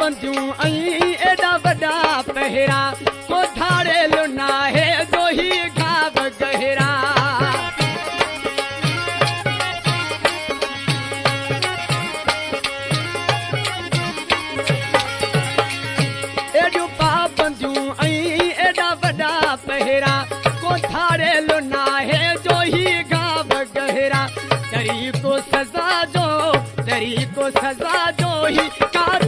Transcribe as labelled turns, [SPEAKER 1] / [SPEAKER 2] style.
[SPEAKER 1] पाबंदियूं ऐं एॾा वॾा पहिरा को धाड़ेलो नाहे जो ही घाव गहरा एॾियूं पाबंदियूं ऐं एॾा वॾा पहिरा को धाड़ेलो नाहे जो ही घाव गहरा तरीक़ो सज़ा जो ही कार